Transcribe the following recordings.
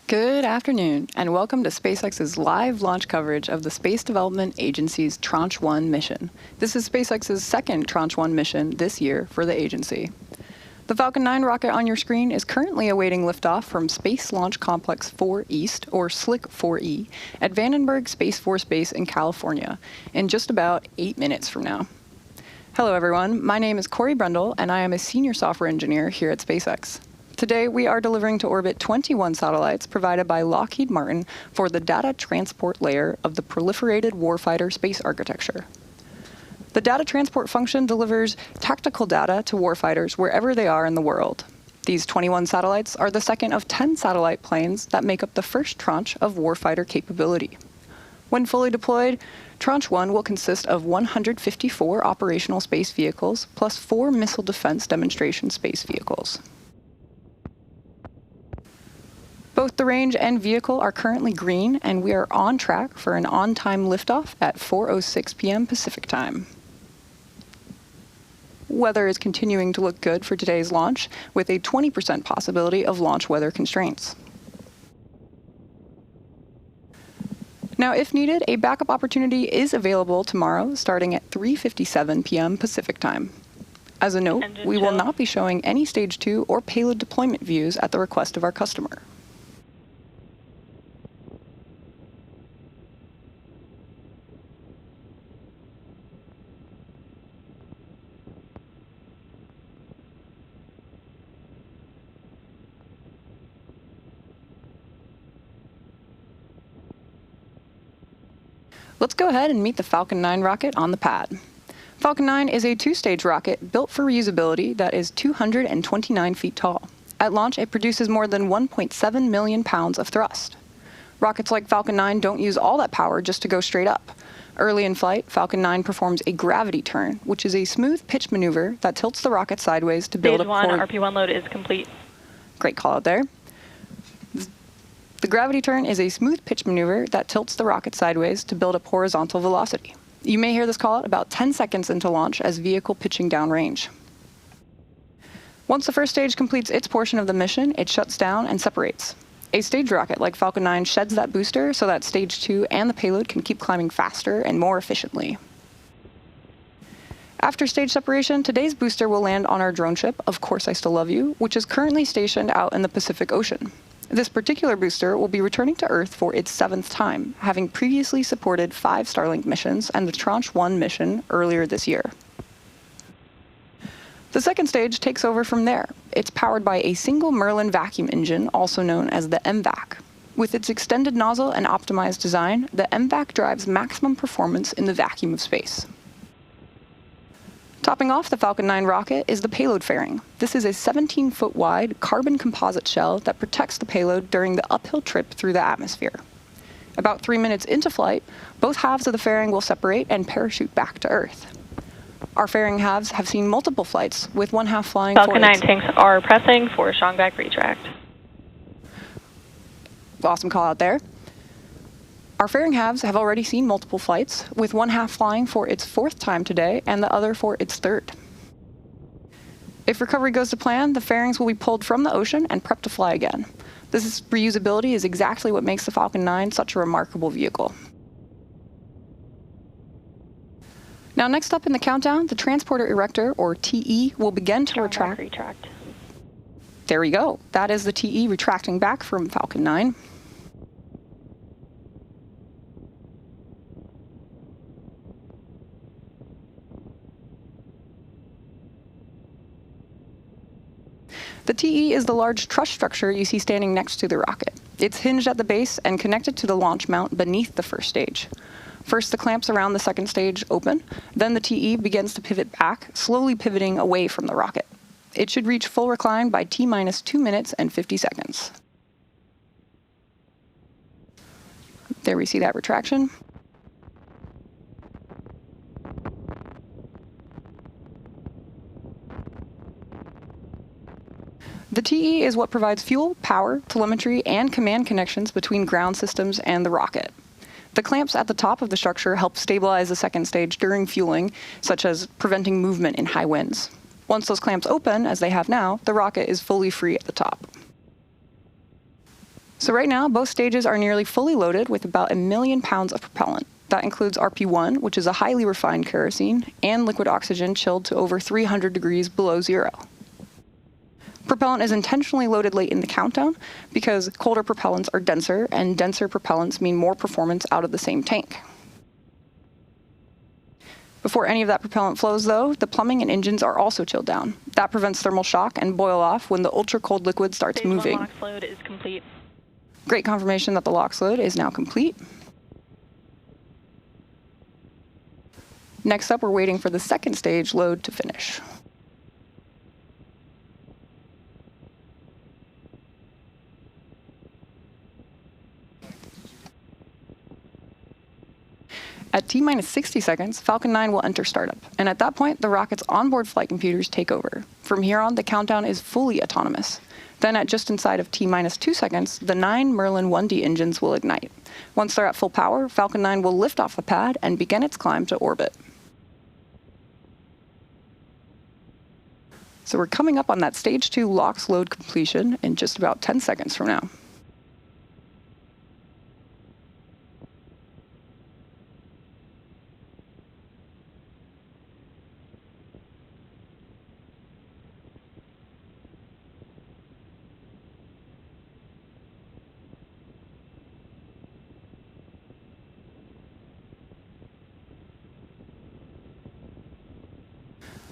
Good afternoon, and welcome to SpaceX's live launch coverage of the Space Development Agency's Tranche 1 mission. This is SpaceX's second Tranche 1 mission this year for the agency. The Falcon 9 rocket on your screen is currently awaiting liftoff from Space Launch Complex 4 East, or SLC 4E, at Vandenberg Space Force Base in California in just about 8 minutes from now. Hello everyone, my name is Corey Brundle, and I am a senior software engineer here at SpaceX. Today, we are delivering to orbit 21 satellites provided by Lockheed Martin for the data transport layer of the proliferated warfighter space architecture. The data transport function delivers tactical data to warfighters wherever they are in the world. These 21 satellites are the second of 10 satellite planes that make up the first tranche of warfighter capability. When fully deployed, Tranche 1 will consist of 154 operational space vehicles plus 4 missile defense demonstration space vehicles. Both the range and vehicle are currently green, and we are on track for an on-time liftoff at 4:06 p.m. Pacific time. Weather is continuing to look good for today's launch, with a 20% possibility of launch weather constraints. Now, if needed, a backup opportunity is available tomorrow, starting at 3:57 p.m. Pacific time. As a note, we will not be showing any Stage 2 or payload deployment views at the request of our customer. Let's go ahead and meet the Falcon 9 rocket on the pad. Falcon 9 is a two-stage rocket built for reusability that is 229 feet tall. At launch, it produces more than 1.7 million pounds of thrust. Rockets like Falcon 9 don't use all that power just to go straight up. Early in flight, Falcon 9 performs a gravity turn, which is a smooth pitch maneuver that tilts the rocket sideways to build Stage 1, RP1 load is complete. Great call out there. The gravity turn is a smooth pitch maneuver that tilts the rocket sideways to build up horizontal velocity. You may hear this call out about 10 seconds into launch as vehicle pitching downrange. Once the first stage completes its portion of the mission, it shuts down and separates. A stage rocket like Falcon 9 sheds that booster so that Stage 2 and the payload can keep climbing faster and more efficiently. After stage separation, today's booster will land on our drone ship, Of Course I Still Love You, which is currently stationed out in the Pacific Ocean. This particular booster will be returning to Earth for its 7th time, having previously supported 5 Starlink missions and the Tranche 1 mission earlier this year. The second stage takes over from there. It's powered by a single Merlin vacuum engine, also known as the MVAC. With its extended nozzle and optimized design, the MVAC drives maximum performance in the vacuum of space. Topping off the Falcon 9 rocket is the payload fairing. This is a 17-foot wide carbon composite shell that protects the payload during the uphill trip through the atmosphere. About 3 minutes into flight, both halves of the fairing will separate and parachute back to Earth. Our fairing halves have seen multiple flights, with one half flying Falcon 9 tanks are pressing for Shongback retract. Awesome call out there. Our fairing halves have already seen multiple flights, with one half flying for its 4th time today and the other for its 3rd. If recovery goes to plan, the fairings will be pulled from the ocean and prepped to fly again. This reusability is exactly what makes the Falcon 9 such a remarkable vehicle. Now, next up in the countdown, the transporter erector, or TE, will begin to retract. There we go. That is the TE retracting back from Falcon 9. The TE is the large truss structure you see standing next to the rocket. It's hinged at the base and connected to the launch mount beneath the first stage. First, the clamps around the second stage open, then the TE begins to pivot back, slowly pivoting away from the rocket. It should reach full recline by T-minus 2 minutes and 50 seconds. There we see that retraction. The TE is what provides fuel, power, telemetry, and command connections between ground systems and the rocket. The clamps at the top of the structure help stabilize the second stage during fueling, such as preventing movement in high winds. Once those clamps open, as they have now, the rocket is fully free at the top. So right now, both stages are nearly fully loaded with about 1 million pounds of propellant. That includes RP1, which is a highly refined kerosene, and liquid oxygen chilled to over 300 degrees below zero. Propellant is intentionally loaded late in the countdown because colder propellants are denser, and denser propellants mean more performance out of the same tank. Before any of that propellant flows, though, the plumbing and engines are also chilled down. That prevents thermal shock and boil off when the ultra-cold liquid starts moving. Stage 1 LOX load is complete. Great confirmation that the LOX load is now complete. Next up, we're waiting for the second stage load to finish. At T-minus 60 seconds, Falcon 9 will enter startup, and at that point, the rocket's onboard flight computers take over. From here on, the countdown is fully autonomous. Then at just inside of T-minus 2 seconds, the 9 Merlin 1D engines will ignite. Once they're at full power, Falcon 9 will lift off the pad and begin its climb to orbit. So we're coming up on that Stage 2 LOX load completion in just about 10 seconds from now.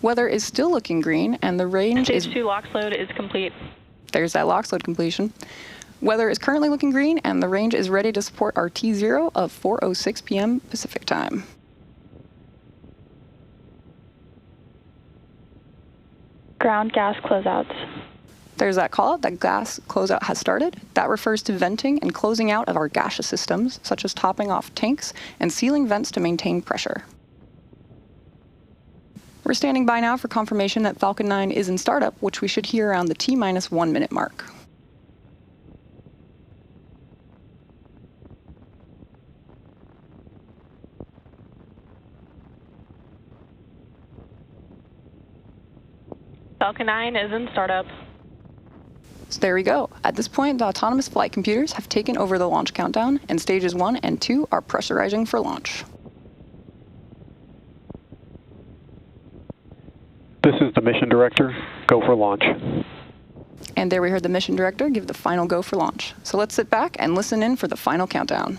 Weather is still looking green, and the range is... Stage 2 LOX load is complete. There's that LOX load completion. Weather is currently looking green, and the range is ready to support our T0 of 4:06 p.m. Pacific time. Ground gas closeouts. There's that call out that gas closeout has started. That refers to venting and closing out of our gaseous systems, such as topping off tanks and sealing vents to maintain pressure. We're standing by now for confirmation that Falcon 9 is in startup, which we should hear around the T-1 minute mark. Falcon 9 is in startup. So there we go. At this point, the autonomous flight computers have taken over the launch countdown, and stages 1 and 2 are pressurizing for launch. This is the mission director. Go for launch. And there we heard the mission director give the final go for launch. So let's sit back and listen in for the final countdown.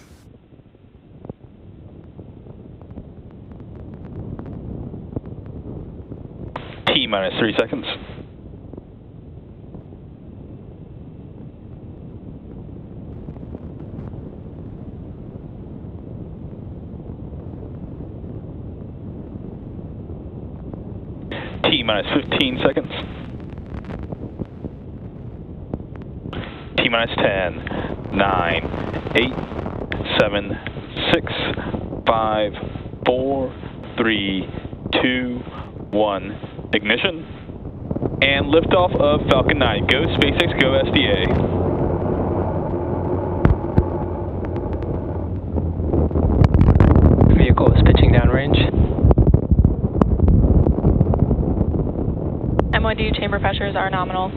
T-minus 3 seconds. T-minus 15 seconds. T-minus 10, 9, 8, 7, 6, 5, 4, 3, 2, 1. Ignition. And liftoff of Falcon 9. Go SpaceX, go SDA. Vehicle is pitching downrange. MOD chamber pressures are nominal.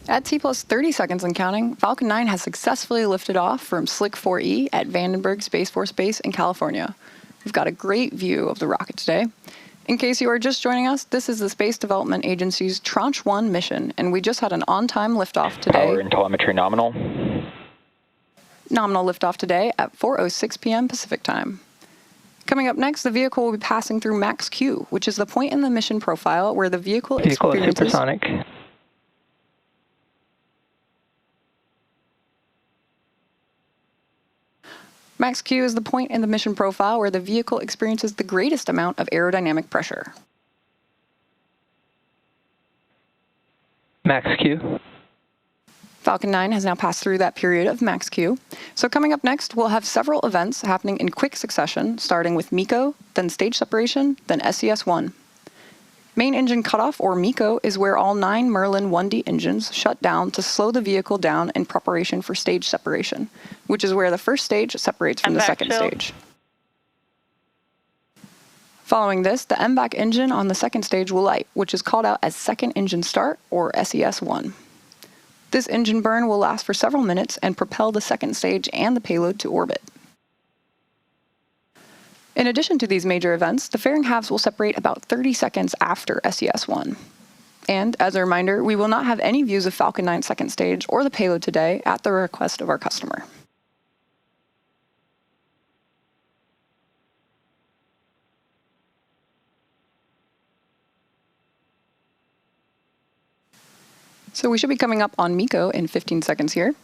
At T plus 30 seconds and counting, Falcon 9 has successfully lifted off from Slick 4E at Vandenberg Space Force Base in California. We've got a great view of the rocket today. In case you are just joining us, this is the Space Development Agency's Tranche 1 mission, and we just had an on-time liftoff today. Power and telemetry nominal. Nominal liftoff today at 4:06 p.m. Pacific Time. Coming up next, the vehicle will be passing through Max Q, which is the point in the mission profile where the vehicle Vehicle is experiences supersonic. Max Q is the point in the mission profile where the vehicle experiences the greatest amount of aerodynamic pressure. Max Q. Falcon 9 has now passed through that period of Max Q. So coming up next, we'll have several events happening in quick succession, starting with MECO, then stage separation, then SES-1. Main engine cutoff, or MECO, is where all 9 Merlin 1D engines shut down to slow the vehicle down in preparation for stage separation, which is where the first stage separates from the second stage. Following this, the MVAC engine on the second stage will light, which is called out as second engine start, or SES-1. This engine burn will last for several minutes and propel the second stage and the payload to orbit. In addition to these major events, the fairing halves will separate about 30 seconds after SES-1. And as a reminder, we will not have any views of Falcon 9's second stage or the payload today at the request of our customer. So we should be coming up on MECO in 15 seconds here.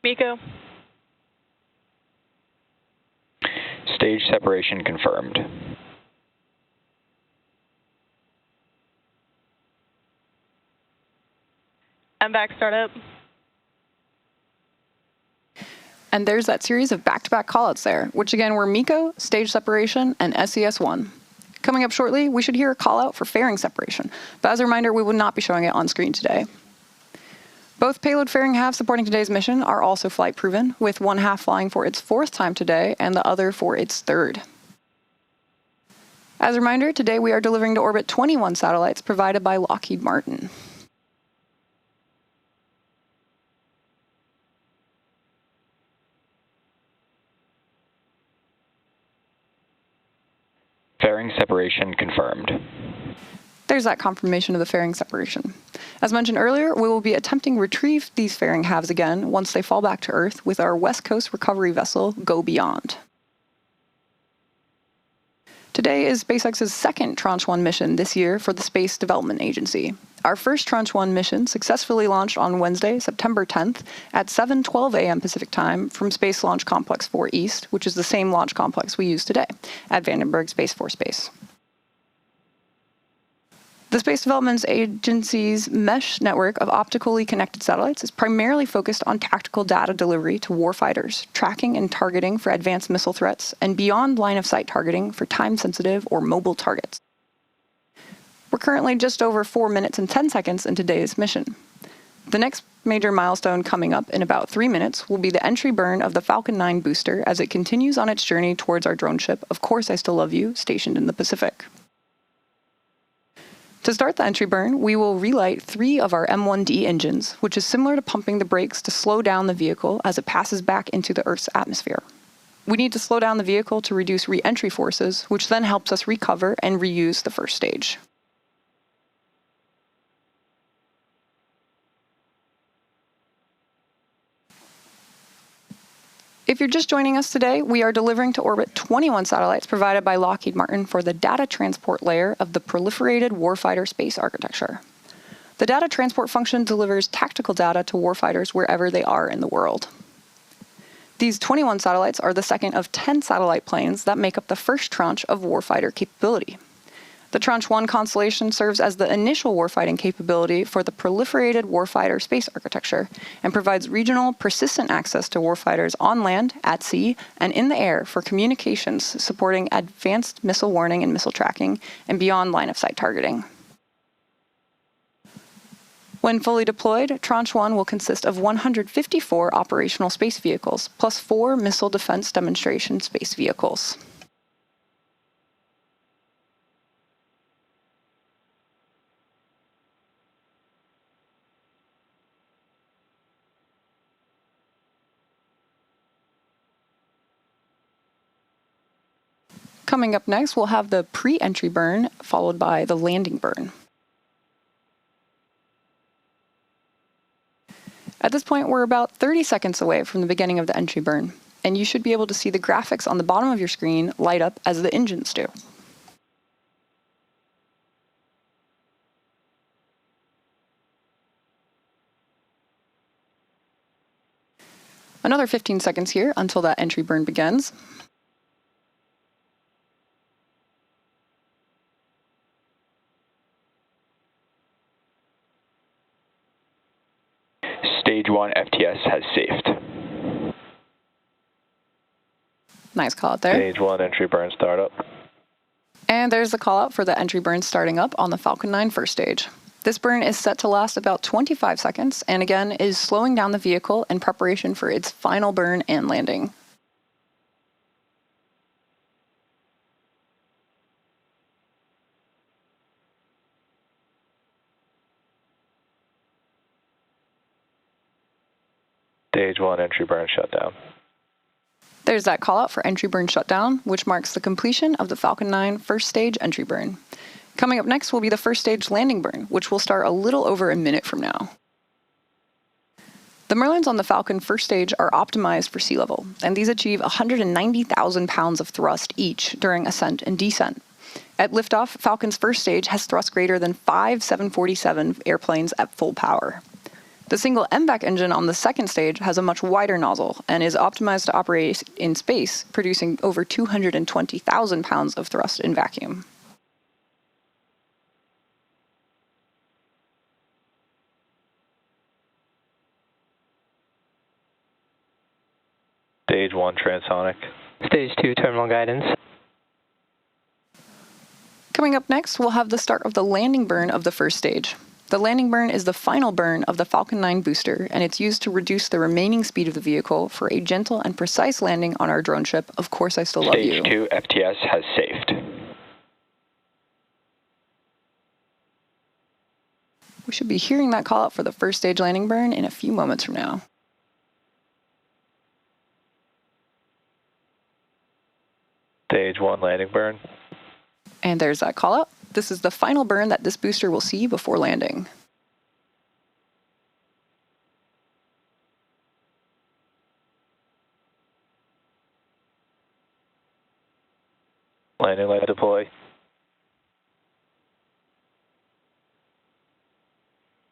MECO. Stage separation confirmed. MVAC startup. And there's that series of back-to-back callouts there, which again were MECO, stage separation, and SES-1. Coming up shortly, we should hear a callout for fairing separation, but as a reminder, we will not be showing it on screen today. Both payload fairing halves supporting today's mission are also flight proven, with one half flying for its 4th time today and the other for its 3rd. As a reminder, today we are delivering to orbit 21 satellites provided by Lockheed Martin. Fairing separation confirmed. There's that confirmation of the fairing separation. As mentioned earlier, we will be attempting to retrieve these fairing halves again once they fall back to Earth with our West Coast recovery vessel, Go Beyond. Today is SpaceX's second Tranche 1 mission this year for the Space Development Agency. Our first Tranche 1 mission successfully launched on Wednesday, September 10th at 7:12 a.m. Pacific Time from Space Launch Complex 4 East, which is the same launch complex we use today at Vandenberg Space Force Base. The Space Development Agency's mesh network of optically connected satellites is primarily focused on tactical data delivery to warfighters, tracking and targeting for advanced missile threats, and beyond line-of-sight targeting for time-sensitive or mobile targets. We're currently just over 4 minutes and 10 seconds in today's mission. The next major milestone coming up in about 3 minutes will be the entry burn of the Falcon 9 booster as it continues on its journey towards our drone ship, Of Course I Still Love You, stationed in the Pacific. To start the entry burn, we will relight 3 of our M1D engines, which is similar to pumping the brakes to slow down the vehicle as it passes back into the Earth's atmosphere. We need to slow down the vehicle to reduce re-entry forces, which then helps us recover and reuse the first stage. If you're just joining us today, we are delivering to orbit 21 satellites provided by Lockheed Martin for the data transport layer of the proliferated warfighter space architecture. The data transport function delivers tactical data to warfighters wherever they are in the world. These 21 satellites are the second of 10 satellite planes that make up the first tranche of warfighter capability. The Tranche 1 constellation serves as the initial warfighting capability for the proliferated warfighter space architecture and provides regional, persistent access to warfighters on land, at sea, and in the air for communications supporting advanced missile warning and missile tracking and beyond line-of-sight targeting. When fully deployed, Tranche 1 will consist of 154 operational space vehicles, plus 4 missile defense demonstration space vehicles. Coming up next, we'll have the pre-entry burn, followed by the landing burn. At this point, we're about 30 seconds away from the beginning of the entry burn, and you should be able to see the graphics on the bottom of your screen light up as the engines do. Another 15 seconds here until that entry burn begins. Stage 1 FTS has safed. Nice call out there. Stage 1 entry burn startup. And there's the call out for the entry burn starting up on the Falcon 9 first stage. This burn is set to last about 25 seconds and again is slowing down the vehicle in preparation for its final burn and landing. Stage 1 entry burn shutdown. There's that call out for entry burn shutdown, which marks the completion of the Falcon 9 first stage entry burn. Coming up next will be the first stage landing burn, which will start a little over a minute from now. The Merlins on the Falcon first stage are optimized for sea level, and these achieve 190,000 pounds of thrust each during ascent and descent. At liftoff, Falcon's first stage has thrust greater than 5 747 airplanes at full power. The single MVAC engine on the second stage has a much wider nozzle and is optimized to operate in space, producing over 220,000 pounds of thrust in vacuum. Stage 1 transonic. Stage 2 terminal guidance. Coming up next, we'll have the start of the landing burn of the first stage. The landing burn is the final burn of the Falcon 9 booster, and it's used to reduce the remaining speed of the vehicle for a gentle and precise landing on our drone ship, Of Course I Still Love You. Stage 2 FTS has safed. We should be hearing that call out for the first stage landing burn in a few moments from now. Stage 1 landing burn. And there's that call out. This is the final burn that this booster will see before landing. Landing light deploy.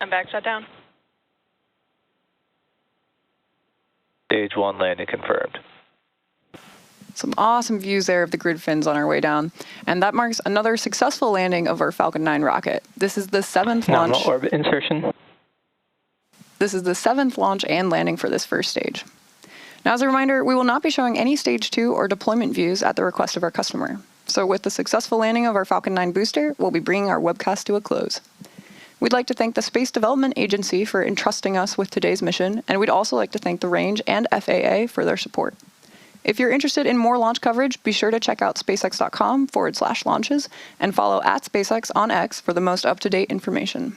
MVAC shut down. Stage 1 landing confirmed. Some awesome views there of the grid fins on our way down. And that marks another successful landing of our Falcon 9 rocket. This is the 7th launch. Nominal orbit insertion. This is the 7th launch and landing for this first stage. Now, as a reminder, we will not be showing any Stage 2 or deployment views at the request of our customer. So with the successful landing of our Falcon 9 booster, we'll be bringing our webcast to a close. We'd like to thank the Space Development Agency for entrusting us with today's mission, and we'd also like to thank the Range and FAA for their support. If you're interested in more launch coverage, be sure to check out spacex.com/launches and follow @SpaceX on X for the most up-to-date information.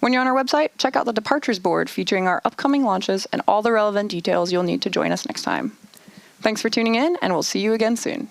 When you're on our website, check out the departures board featuring our upcoming launches and all the relevant details you'll need to join us next time. Thanks for tuning in, and we'll see you again soon.